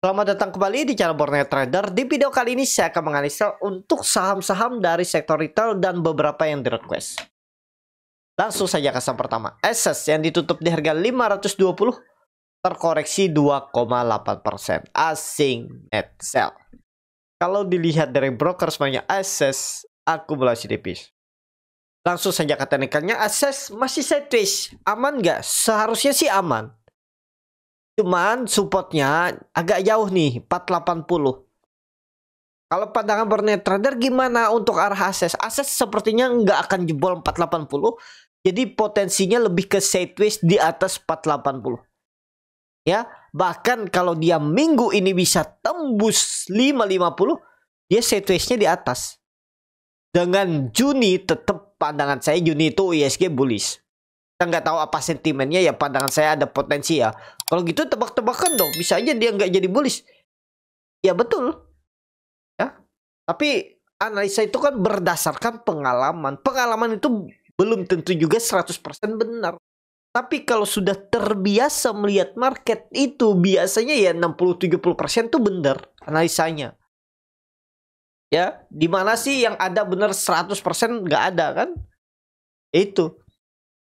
Selamat datang kembali di channel Borneo Trader. Di video kali ini saya akan menganalisa untuk saham-saham dari sektor retail dan beberapa yang di request. Langsung saja ke saham pertama. Access yang ditutup di harga 520 terkoreksi 2,8%. Asing net sell. Kalau dilihat dari broker semuanya Access akumulasi tipis. Langsung saja ke teknikalnya. Access masih sideways. Aman nggak? Seharusnya sih aman. Cuman supportnya agak jauh nih, 480. Kalau pandangan Borneo Trader gimana untuk arah Access? Access sepertinya nggak akan jebol 480. Jadi potensinya lebih ke sideways di atas 480. Ya, bahkan kalau dia minggu ini bisa tembus 550, dia sideways-nya di atas. Dengan Juni tetap pandangan saya Juni itu ISG bullish. Kita nggak tahu apa sentimennya, ya pandangan saya ada potensi ya. Kalau gitu tebak-tebakan dong, bisa aja dia nggak jadi bullish. Ya betul. Ya. Tapi analisa itu kan berdasarkan pengalaman. Pengalaman itu belum tentu juga 100% benar. Tapi kalau sudah terbiasa melihat market itu biasanya ya 60-70% itu benar analisanya. Ya, dimana sih yang ada benar 100% nggak ada kan? Itu.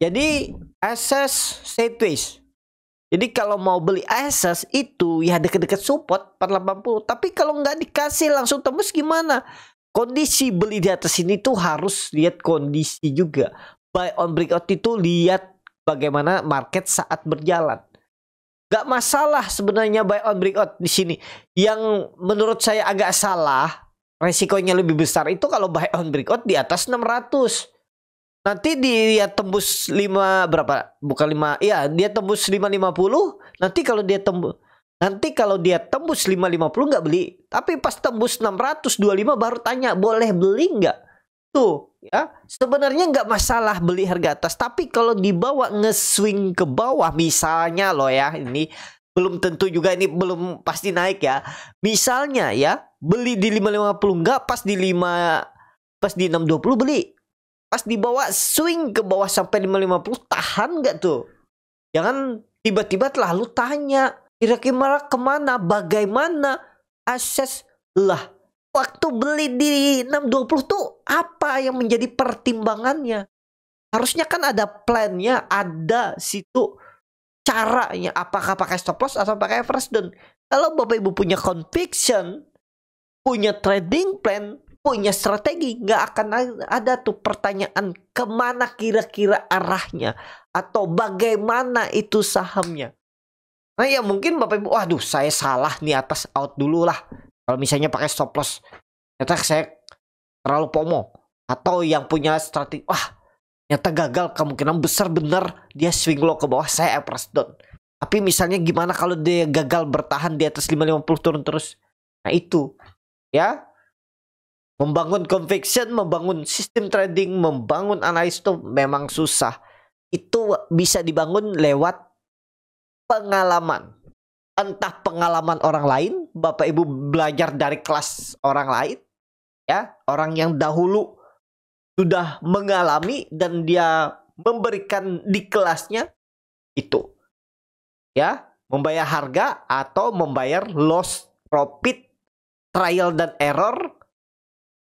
Jadi Access sideways. Jadi kalau mau beli Access itu ya dekat-dekat support 480. Tapi kalau nggak dikasih langsung tembus gimana? Kondisi beli di atas ini tuh harus lihat kondisi juga. Buy on breakout itu lihat bagaimana market saat berjalan. Gak masalah sebenarnya buy on breakout di sini. Yang menurut saya agak salah, resikonya lebih besar itu kalau buy on breakout di atas 600. Nanti dia tembus 5 berapa? Bukan 5. Iya, dia tembus 550. Nanti kalau dia tembus 550 nggak beli. Tapi pas tembus 625 baru tanya, "Boleh beli nggak?" Tuh, ya. Sebenarnya nggak masalah beli harga atas, tapi kalau dibawa nge-swing ke bawah misalnya loh ya, ini belum tentu juga, ini belum pasti naik ya. Misalnya ya, beli di 550 nggak, pas di 620 beli. Pas dibawa swing ke bawah sampai 550, tahan nggak tuh? Jangan tiba-tiba lalu tanya, kira-kira kemana, bagaimana Access lah. Waktu beli di 620 tuh apa yang menjadi pertimbangannya? Harusnya kan ada plannya, ada situ caranya. Apakah pakai stop loss atau pakai average down? Kalau Bapak Ibu punya conviction, punya trading plan, punya strategi, nggak akan ada tuh pertanyaan kemana kira-kira arahnya atau bagaimana itu sahamnya. Nah ya mungkin Bapak Ibu, waduh saya salah nih atas out dulu lah. Kalau misalnya pakai stop loss, ternyata saya terlalu FOMO. Atau yang punya strategi, wah ternyata gagal, kemungkinan besar benar dia swing low ke bawah, saya average down. Tapi misalnya gimana kalau dia gagal bertahan di atas 550 turun terus? Nah itu ya. Membangun conviction, membangun sistem trading, membangun analis itu memang susah. Itu bisa dibangun lewat pengalaman. Entah pengalaman orang lain, Bapak Ibu belajar dari kelas orang lain, ya, orang yang dahulu sudah mengalami dan dia memberikan di kelasnya itu. Ya, membayar harga atau membayar loss profit, trial dan error.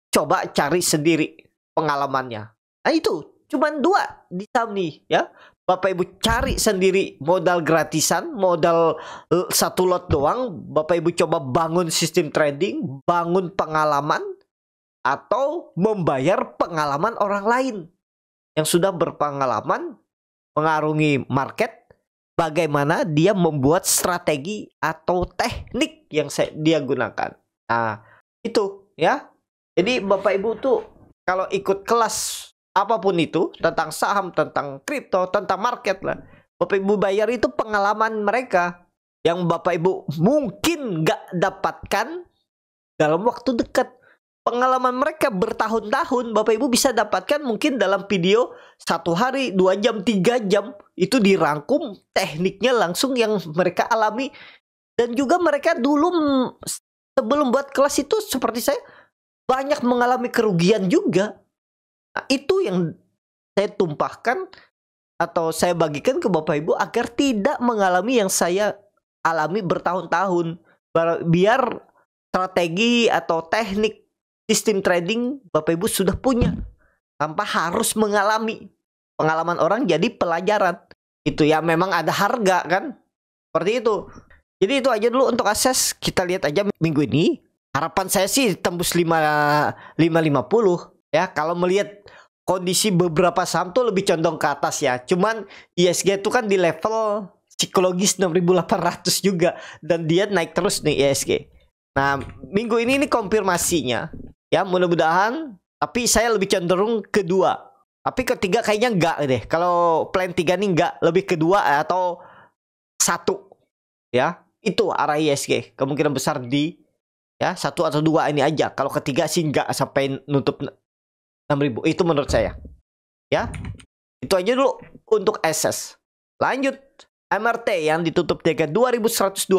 Coba cari sendiri pengalamannya. Nah itu cuman 2 di saham nih ya. Bapak Ibu cari sendiri modal gratisan, modal 1 lot doang. Bapak Ibu coba bangun sistem trading, bangun pengalaman, atau membayar pengalaman orang lain yang sudah berpengalaman mengarungi market. Bagaimana dia membuat strategi atau teknik yang dia gunakan. Nah itu ya. Jadi Bapak Ibu tuh kalau ikut kelas apapun itu tentang saham, tentang kripto, tentang market lah, Bapak Ibu bayar itu pengalaman mereka yang Bapak Ibu mungkin nggak dapatkan dalam waktu dekat. Pengalaman mereka bertahun-tahun Bapak Ibu bisa dapatkan mungkin dalam video 1 hari, 2 jam, 3 jam. Itu dirangkum tekniknya langsung yang mereka alami. Dan juga mereka dulu sebelum buat kelas itu seperti saya banyak mengalami kerugian juga. Nah, itu yang saya tumpahkan atau saya bagikan ke Bapak Ibu agar tidak mengalami yang saya alami bertahun-tahun. biar strategi atau teknik sistem trading Bapak Ibu sudah punya tanpa harus mengalami. Pengalaman orang jadi pelajaran. Itu ya, memang ada harga kan, seperti itu. Jadi itu aja dulu untuk akses. Kita lihat aja minggu ini. Harapan saya sih tembus 550 ya. Kalau melihat kondisi beberapa saham tuh lebih condong ke atas ya. Cuman ISG itu kan di level psikologis 6.800 juga, dan dia naik terus nih ISG. Nah, minggu ini konfirmasinya ya, mudah-mudahan. Tapi saya lebih cenderung kedua. Tapi ketiga kayaknya enggak deh. Kalau plan 3 nih enggak, lebih kedua atau 1 ya. Itu arah ISG. Kemungkinan besar di ya 1 atau 2 ini aja. Kalau ketiga sih enggak sampai nutup 6.000. Itu menurut saya. Ya. Itu aja dulu untuk SS. Lanjut. MRT yang ditutup di harga 2120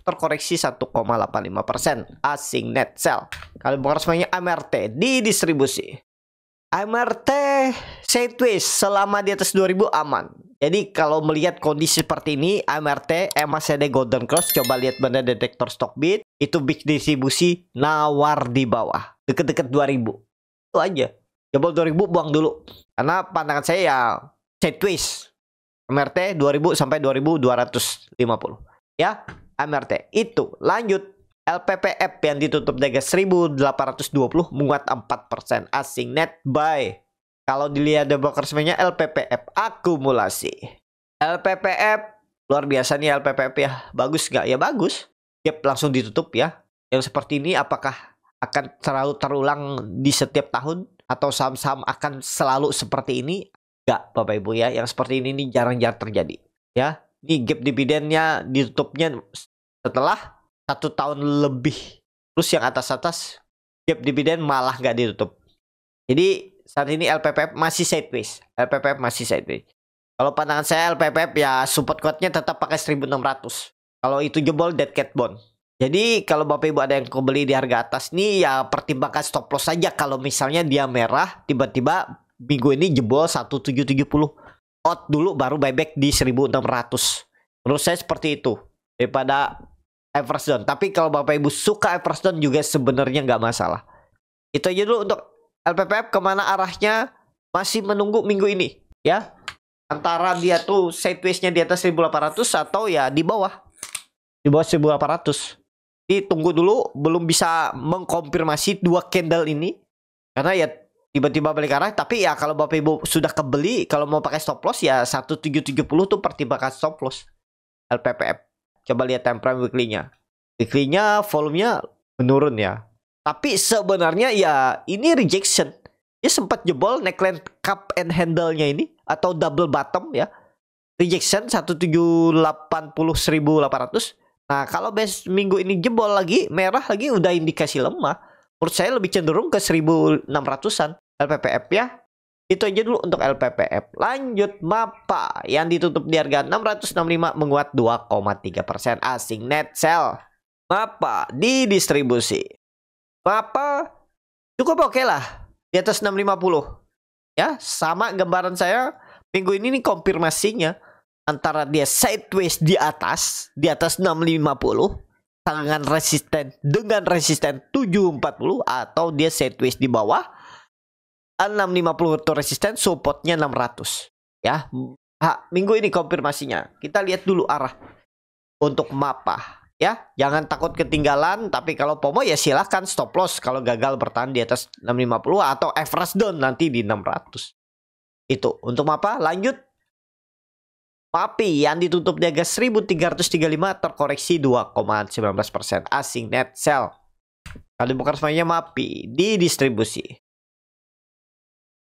terkoreksi 1,85%. Asing net sell. Kalau bukan resminya MRT di distribusi. MRT sideways selama di atas 2000 aman. Jadi kalau melihat kondisi seperti ini, MRT masih ada golden cross. Coba lihat benda detektor stock bid, itu big distribusi nawar di bawah, deket-deket 2000. Itu aja. Jebol 2000 buang dulu. Karena pandangan saya ya sideways. MRT 2000 sampai 2250. Ya, MRT itu. Lanjut. LPPF yang ditutup di harga 1820 menguat 4%. Asing net buy. Kalau dilihat di broker resminya LPPF akumulasi. LPPF luar biasa nih LPPF ya. Bagus nggak? Ya bagus. Gap langsung ditutup ya. Yang seperti ini apakah akan selalu terulang di setiap tahun atau saham-saham akan selalu seperti ini? Nggak, Bapak Ibu ya. Yang seperti ini nih jarang-jarang terjadi. Ya, ini gap dividennya ditutupnya setelah 1 tahun lebih. Terus yang atas-atas gap dividen malah nggak ditutup. Jadi saat ini LPPF masih sideways. LPPF masih sideways. Kalau pandangan saya LPPF ya support quote-nya tetap pakai 1600. Kalau itu jebol dead cat bond. Jadi kalau Bapak Ibu ada yang beli di harga atas nih ya pertimbangkan stop loss saja. Kalau misalnya dia merah tiba-tiba minggu ini jebol 1770. Out dulu baru buyback di 1600. Menurut saya seperti itu. Daripada average down. Tapi kalau Bapak Ibu suka average down juga sebenarnya nggak masalah. Itu aja dulu untuk LPPF. Kemana arahnya masih menunggu minggu ini ya. Antara dia tuh sideways-nya di atas 1800 atau ya di bawah. Di bawah 1800. Ditunggu dulu, belum bisa mengkonfirmasi 2 candle ini. Karena ya tiba-tiba balik arah. Tapi ya kalau Bapak Ibu sudah kebeli, kalau mau pakai stop loss ya 1770 tuh pertimbangkan stop loss LPPF. Coba lihat time frame weekly-nya. Weekly-nya volumenya menurun ya. Tapi sebenarnya ya ini rejection. Dia sempat jebol neckline cup and handle-nya ini atau double bottom ya. Rejection 1780-1800. Nah, kalau minggu ini jebol lagi, merah lagi udah indikasi lemah. Menurut saya lebih cenderung ke 1600-an LPPF ya. Itu aja dulu untuk LPPF. Lanjut MAPA yang ditutup di harga 665 menguat 2,3%. Asing net sell. MAPA di distribusi. MAPA cukup oke lah di atas 650. Ya, sama gambaran saya minggu ini nih konfirmasinya antara dia sideways di atas 650 dengan resisten 740 atau dia sideways di bawah 650 itu resisten, supportnya 600 ya. Minggu ini konfirmasinya. Kita lihat dulu arah untuk MAPA ya. Jangan takut ketinggalan, tapi kalau FOMO ya silahkan stop loss kalau gagal bertahan di atas 650 atau average down nanti di 600. Itu untuk MAPA. Lanjut MAPI yang ditutup di harga 1335 terkoreksi 2,19%. Asing net sell. Kalau bukan semuanya MAPI di distribusi.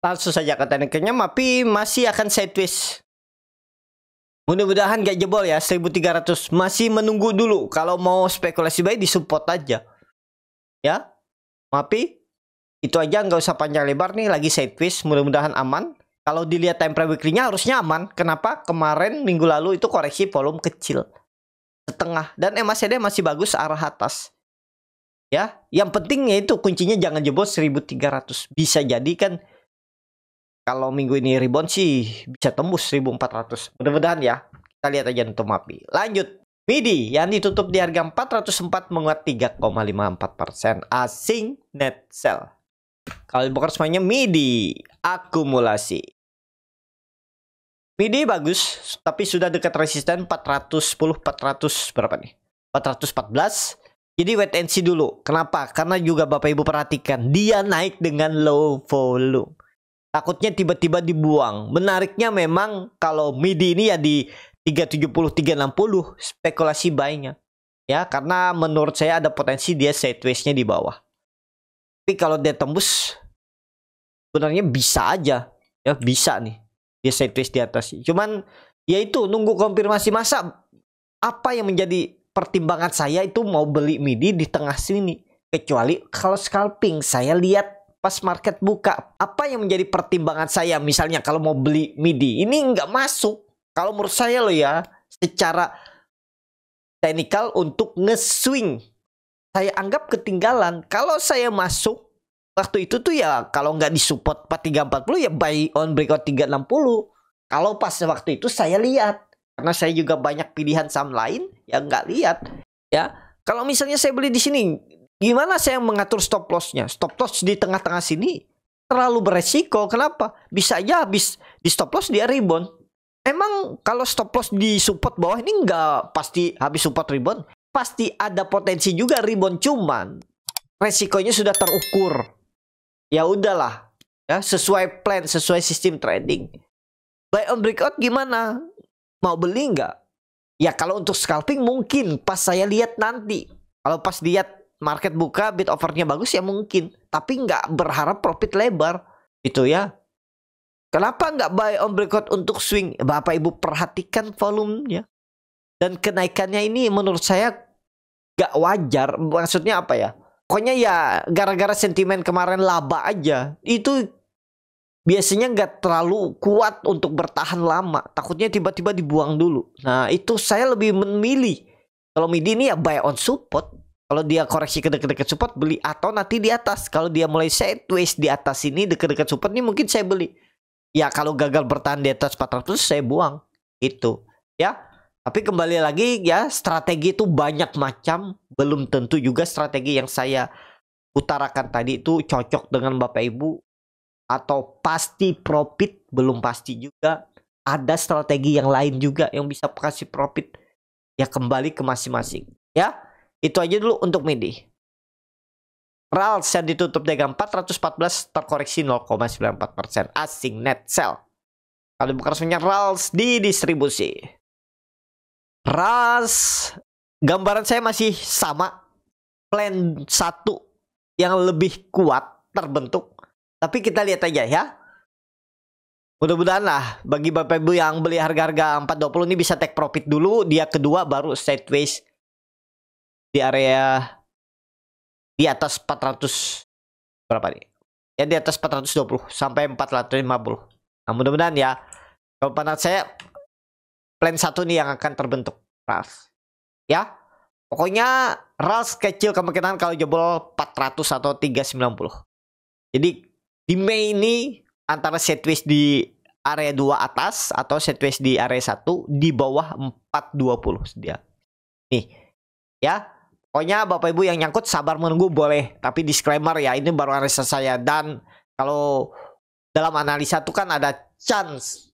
Langsung saja ke tekniknya, MAPI masih akan sideways. Mudah-mudahan gak jebol ya 1300. Masih menunggu dulu. Kalau mau spekulasi buy di support aja. Ya. MAPI itu aja, nggak usah panjang lebar nih, lagi sideways, mudah-mudahan aman. Kalau dilihat time frame weekly-nya harusnya aman. Kenapa? Kemarin minggu lalu itu koreksi volume kecil. Setengah. Dan MACD masih bagus arah atas. Ya, yang pentingnya itu kuncinya jangan jebol 1300. Bisa jadi kan kalau minggu ini rebound sih bisa tembus 1400. Mudah-mudahan ya. Kita lihat aja untuk MAPI. Lanjut. MIDI yang ditutup di harga 404 menguat 3,54%. Asing net sell. Kalau dibongkar semuanya MIDI akumulasi. MIDI bagus, tapi sudah dekat resisten 410, 400 berapa nih? 414. Jadi wait and see dulu. Kenapa? Karena juga Bapak Ibu perhatikan, dia naik dengan low volume. Takutnya tiba-tiba dibuang. Menariknya memang kalau MIDI ini ya di 370, 360 spekulasi buy-nya. Ya, karena menurut saya ada potensi dia sideways-nya di bawah. Tapi kalau dia tembus, sebenarnya bisa aja. Ya, bisa nih. Dia sideways di atas. Cuman ya itu nunggu konfirmasi masa. Apa yang menjadi pertimbangan saya itu mau beli MIDI di tengah sini. Kecuali kalau scalping saya lihat pas market buka. Apa yang menjadi pertimbangan saya misalnya kalau mau beli MIDI. Ini nggak masuk. Kalau menurut saya loh ya. Secara teknikal untuk nge-swing. Saya anggap ketinggalan. Kalau saya masuk. Waktu itu tuh ya kalau nggak disupport 4340 ya buy on breakout 360. Kalau pas waktu itu saya lihat. Karena saya juga banyak pilihan saham lain yang nggak lihat. Ya, kalau misalnya saya beli di sini, gimana saya mengatur stop loss-nya? Stop loss di tengah-tengah sini terlalu beresiko. Kenapa? Bisa aja habis di stop loss dia rebound. Emang kalau stop loss di support bawah ini nggak pasti habis support rebound? Pasti ada potensi juga rebound, cuman resikonya sudah terukur. Ya udahlah, ya sesuai plan, sesuai sistem trading. Buy on breakout gimana? Mau beli nggak? Ya kalau untuk scalping mungkin pas saya lihat nanti. Kalau pas lihat market buka bid offernya bagus ya mungkin. Tapi nggak berharap profit lebar. Itu ya. Kenapa nggak buy on breakout untuk swing? Bapak Ibu perhatikan volumenya. Dan kenaikannya ini menurut saya nggak wajar. Maksudnya apa ya? Pokoknya ya gara-gara sentimen kemarin laba aja. Itu biasanya nggak terlalu kuat untuk bertahan lama. Takutnya tiba-tiba dibuang dulu. Nah itu saya lebih memilih. Kalau MIDI ini ya buy on support. Kalau dia koreksi ke dekat-dekat support beli. Atau nanti di atas. Kalau dia mulai sideways di atas ini dekat-dekat support ini mungkin saya beli. Ya kalau gagal bertahan di atas 400 saya buang. Itu ya. Tapi kembali lagi ya strategi itu banyak macam. Belum tentu juga strategi yang saya utarakan tadi itu cocok dengan Bapak Ibu. Atau pasti profit. Belum pasti juga. Ada strategi yang lain juga yang bisa kasih profit. Ya kembali ke masing-masing. Ya itu aja dulu untuk MIDI. RALS yang ditutup dagang 414 terkoreksi 0,94%. Asing net sell. Kalau bukan resminya RALS di distribusi. RALS gambaran saya masih sama. Plan 1 yang lebih kuat terbentuk. Tapi kita lihat aja ya. Mudah-mudahan lah bagi Bapak Ibu yang beli harga-harga 420 ini bisa take profit dulu. Dia kedua baru sideways di area di atas 400 berapa nih? Ya di atas 420 sampai 450. Nah, mudah-mudahan ya. Kalau pandangan saya plan 1 nih yang akan terbentuk RALS. Ya. Pokoknya RALS kecil kemungkinan kalau jebol 400 atau 390. Jadi di Mei ini antara sideways di area 2 atas atau sideways di area 1 di bawah 420 dia. Nih. Ya. Pokoknya Bapak Ibu yang nyangkut sabar menunggu boleh. Tapi disclaimer ya ini baru analisa saya. Dan kalau dalam analisa itu kan ada chance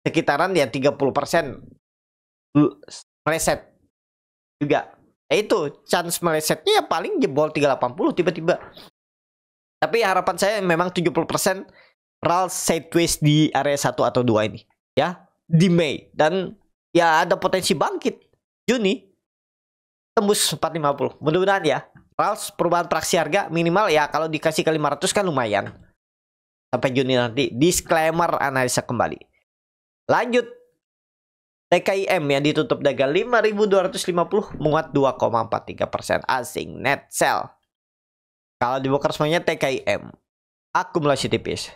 sekitaran ya 30% meleset juga. Itu chance melesetnya ya paling jebol 380 tiba-tiba. Tapi harapan saya memang 70% RALS sideways di area 1 atau 2 ini. Ya di Mei. Dan ya ada potensi bangkit Juni. Tembus 450. Mudah-mudahan ya. RALS perubahan praksi harga minimal ya kalau dikasih ke 500 kan lumayan. Sampai Juni nanti. Disclaimer analisa kembali. Lanjut. TKIM yang ditutup dagang 5.250 menguat 2,43%. Asing net sell. Kalau dibongkar semuanya TKIM. Akumulasi tipis.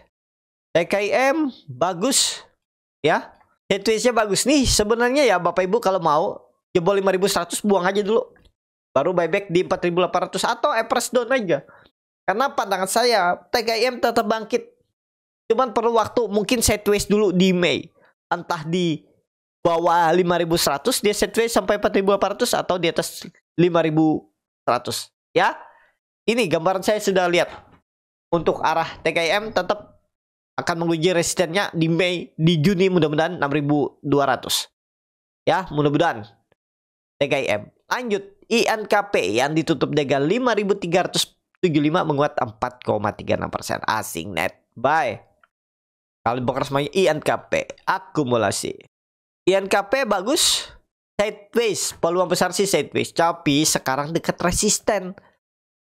TKIM bagus. Ya. Sideways-nya bagus nih. Sebenarnya ya Bapak Ibu kalau mau jebol 5.100 buang aja dulu. Baru buyback di 4.800 atau average down aja. Karena pandangan saya TKIM tetap bangkit. Cuman perlu waktu mungkin sideways dulu di Mei. Entah di bawah 5.100 dia sideways sampai 4.800 atau di atas 5.100 ya. Ini gambaran saya sudah lihat. Untuk arah TKIM tetap akan menguji resistennya di Juni mudah-mudahan 6.200 ya, mudah-mudahan TKIM. Lanjut INKP yang ditutup dengan 5.375 menguat 4,36%. Asing net buy. Kalau bongkar semuanya INKP akumulasi. INKP bagus, sideways, peluang besar sih sideways, tapi sekarang dekat resisten.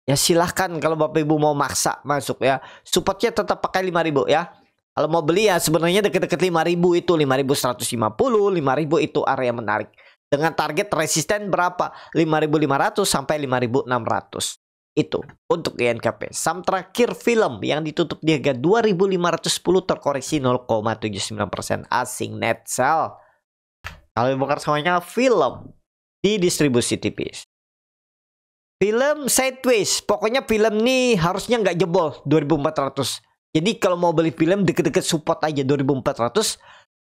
Ya silahkan kalau Bapak Ibu mau maksa masuk ya. Supportnya tetap pakai 5.000 ya. Kalau mau beli ya sebenarnya dekat-dekat 5.000 itu 5.150, 5.000 itu area menarik. Dengan target resisten berapa? 5.500 sampai 5.600. Itu untuk INKP. Saham terakhir film yang ditutup di harga 2.510 terkoreksi 0,79%. Asing net sell. Kalau bongkar semuanya film di distribusi tipis. Film sideways. Pokoknya film nih harusnya nggak jebol 2.400. Jadi kalau mau beli film deket-deket support aja 2.400.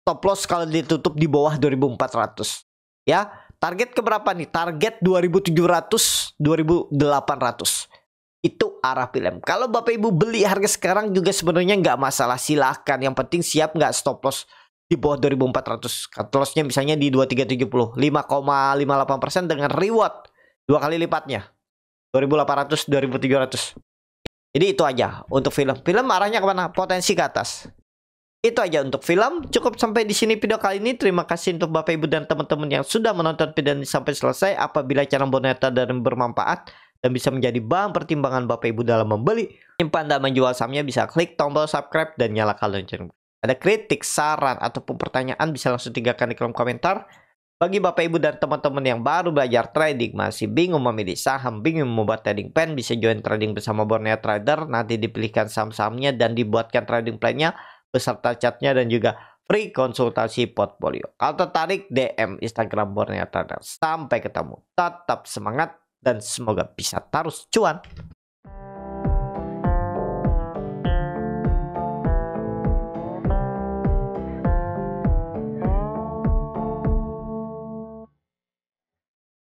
Stop loss kalau ditutup di bawah 2.400. Ya. Target keberapa nih? Target 2.700, 2.800. Itu arah film. Kalau Bapak Ibu beli harga sekarang juga sebenarnya nggak masalah. Silahkan. Yang penting siap nggak stop loss di bawah 2.400. Cut lossnya misalnya di 2370, 5,58% dengan reward 2 kali lipatnya 2.800, 2.700. Jadi itu aja untuk film. Film arahnya kemana? Potensi ke atas. Itu aja untuk film. Cukup sampai di sini video kali ini. Terima kasih untuk Bapak Ibu dan teman-teman yang sudah menonton video ini sampai selesai. Apabila cara boneta dan bermanfaat dan bisa menjadi bahan pertimbangan Bapak Ibu dalam membeli, menyimpan dan menjual sahamnya, bisa klik tombol subscribe dan nyalakan lonceng. Ada kritik, saran, ataupun pertanyaan bisa langsung tinggalkan di kolom komentar. Bagi Bapak Ibu dan teman-teman yang baru belajar trading, masih bingung memilih saham, bingung membuat trading plan, bisa join trading bersama Borneo Trader. Nanti dipilihkan saham-sahamnya dan dibuatkan trading plan-nya beserta chartnya dan juga free konsultasi portfolio. Kalau tertarik, DM Instagram Borneo Trader. Sampai ketemu. Tetap semangat dan semoga bisa terus cuan.